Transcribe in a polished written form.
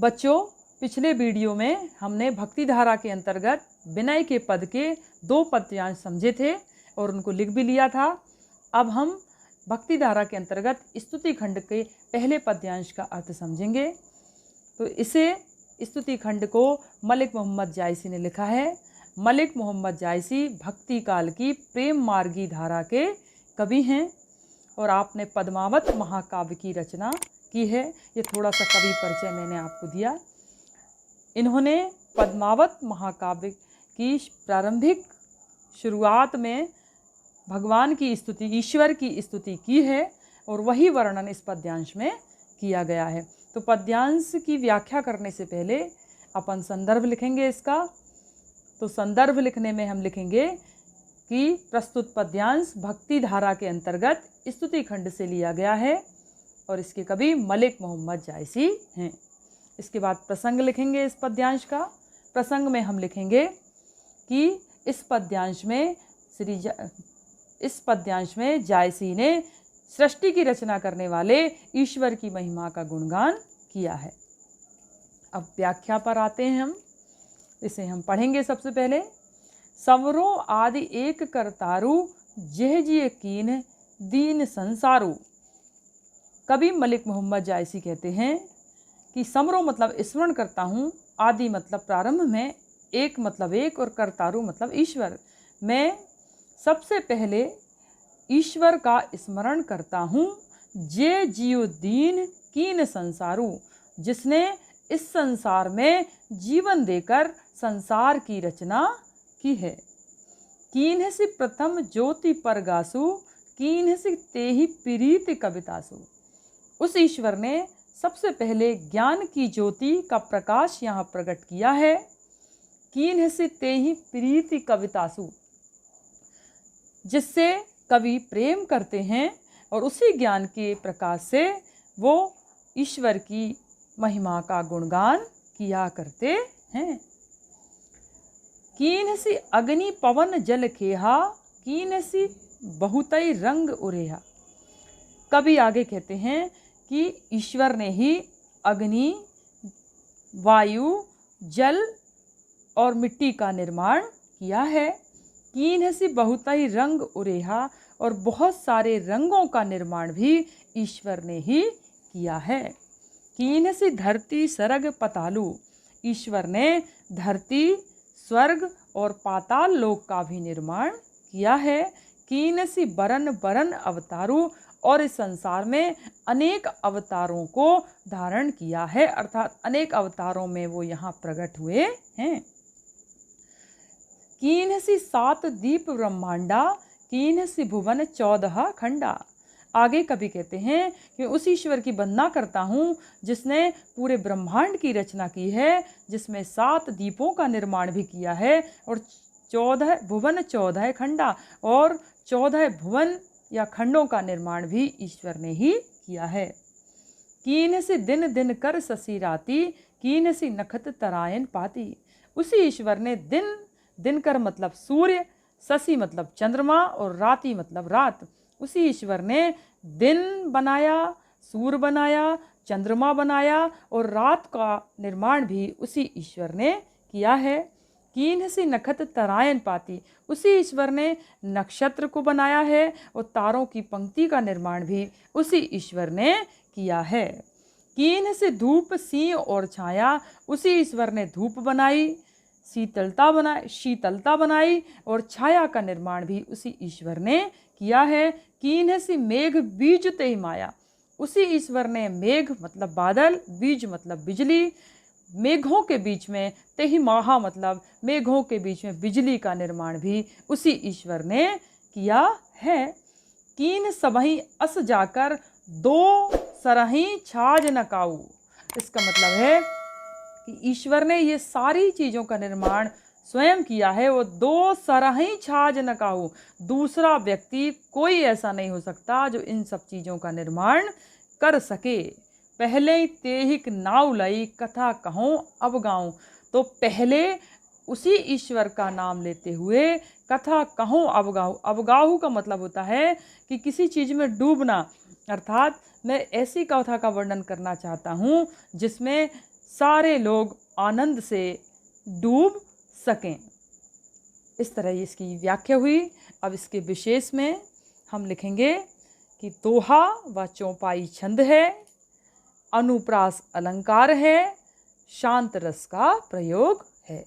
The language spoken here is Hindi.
बच्चों, पिछले वीडियो में हमने भक्ति धारा के अंतर्गत विनय के पद के 2 पद्यांश समझे थे और उनको लिख भी लिया था। अब हम भक्ति धारा के अंतर्गत स्तुति खंड के पहले पद्यांश का अर्थ समझेंगे। तो इसे स्तुति खंड को मलिक मोहम्मद जायसी ने लिखा है। मलिक मोहम्मद जायसी भक्ति काल की प्रेम मार्गी धारा के कवि हैं और आपने पद्मावत महाकाव्य की रचना की है। ये थोड़ा सा कवि परिचय मैंने आपको दिया। इन्होंने पद्मावत महाकाव्य की प्रारंभिक शुरुआत में भगवान की स्तुति, ईश्वर की स्तुति की है और वही वर्णन इस पद्यांश में किया गया है। तो पद्यांश की व्याख्या करने से पहले अपन संदर्भ लिखेंगे इसका। तो संदर्भ लिखने में हम लिखेंगे कि प्रस्तुत पद्यांश भक्ति धारा के अंतर्गत स्तुति खंड से लिया गया है और इसके कवि मलिक मोहम्मद जायसी हैं। इसके बाद प्रसंग लिखेंगे इस पद्यांश का। प्रसंग में हम लिखेंगे कि इस पद्यांश में जायसी ने सृष्टि की रचना करने वाले ईश्वर की महिमा का गुणगान किया है। अब व्याख्या पर आते हैं हम। इसे हम पढ़ेंगे। सबसे पहले संवरो आदि एक करतारु जेह जिय कीन दीन संसारू। कवि मलिक मोहम्मद जायसी कहते हैं कि समरो मतलब स्मरण करता हूँ, आदि मतलब प्रारंभ में, एक मतलब एक और करतारु मतलब ईश्वर। मैं सबसे पहले ईश्वर का स्मरण करता हूँ। जे जियो दीन कीन संसारू, जिसने इस संसार में जीवन देकर संसार की रचना की है। कीन्ह सी प्रथम ज्योति परगासु कीन्ह सी तेहि प्रीति कवितासु। उस ईश्वर ने सबसे पहले ज्ञान की ज्योति का प्रकाश यहाँ प्रकट किया है। कीन्ह सी तेहि प्रीति कवितासु, जिससे कवि प्रेम करते हैं और उसी ज्ञान के प्रकाश से वो ईश्वर की महिमा का गुणगान किया करते हैं। कीन्ह सी अग्नि पवन जल खेहा कीन्ह सी बहुतई रंग उरेहा। कवि आगे कहते हैं कि ईश्वर ने ही अग्नि, वायु, जल और मिट्टी का निर्माण किया है। कीन्ह सी बहुतई रंग उरेहा, और बहुत सारे रंगों का निर्माण भी ईश्वर ने ही किया है। कीन्ह सी धरती सरग पतालु, ईश्वर ने धरती, स्वर्ग और पाताल लोक का भी निर्माण किया है। कीन्ह सी बरन बरन अवतारू, और इस संसार में अनेक अवतारों को धारण किया है, अर्थात अनेक अवतारों में वो यहाँ प्रकट हुए हैं। कीन्ह सी 7 दीप ब्रह्मांडा कीन्ह सी भुवन 14 खंडा। आगे कवि कहते हैं कि उस ईश्वर की वंदना करता हूँ जिसने पूरे ब्रह्मांड की रचना की है, जिसमें 7 दीपों का निर्माण भी किया है और 14 भुवन 14 खंडा, और 14 भुवन या खंडों का निर्माण भी ईश्वर ने ही किया है। कीन्ह सी दिन दिन कर ससी राती कीन्ह सी नखत तरायन पाती। उसी ईश्वर ने दिन, दिनकर मतलब सूर्य, ससी मतलब चंद्रमा और राति मतलब रात। उसी ईश्वर ने दिन बनाया, सूर्य बनाया, चंद्रमा बनाया और रात का निर्माण भी उसी ईश्वर ने किया है। कीन्ह सी नखत तरायन पाती, उसी ईश्वर ने नक्षत्र को बनाया है और तारों की पंक्ति का निर्माण भी उसी ईश्वर ने किया है। कीन्ह से धूप सिंह और छाया, उसी ईश्वर ने धूप बनाई, शीतलता बनाई और छाया का निर्माण भी उसी ईश्वर ने किया है। कीन्ह सी मेघ बीज तेहि माया, उसी ईश्वर ने मेघ मतलब बादल, बीज मतलब बिजली, मेघों के बीच में तेहि माहा मतलब मेघों के बीच में बिजली का निर्माण भी उसी ईश्वर ने किया है। कीन सबही अस जाकर 2 सरही छाज न काऊ। इसका मतलब है कि ईश्वर ने ये सारी चीज़ों का निर्माण स्वयं किया है। वो 2 सरही छाज न काऊ, दूसरा व्यक्ति कोई ऐसा नहीं हो सकता जो इन सब चीज़ों का निर्माण कर सके। पहले तेहिक नाव लई कथा कहूँ अब गाऊँ। तो पहले उसी ईश्वर का नाम लेते हुए कथा कहूँ अब गाऊँ। अवगाहू का मतलब होता है कि किसी चीज़ में डूबना, अर्थात मैं ऐसी कथा का वर्णन करना चाहता हूँ जिसमें सारे लोग आनंद से डूब सकें। इस तरह इसकी व्याख्या हुई। अब इसके विशेष में हम लिखेंगे कि दोहा व चौपाई छंद है, अनुप्रास अलंकार है, शांत रस का प्रयोग है।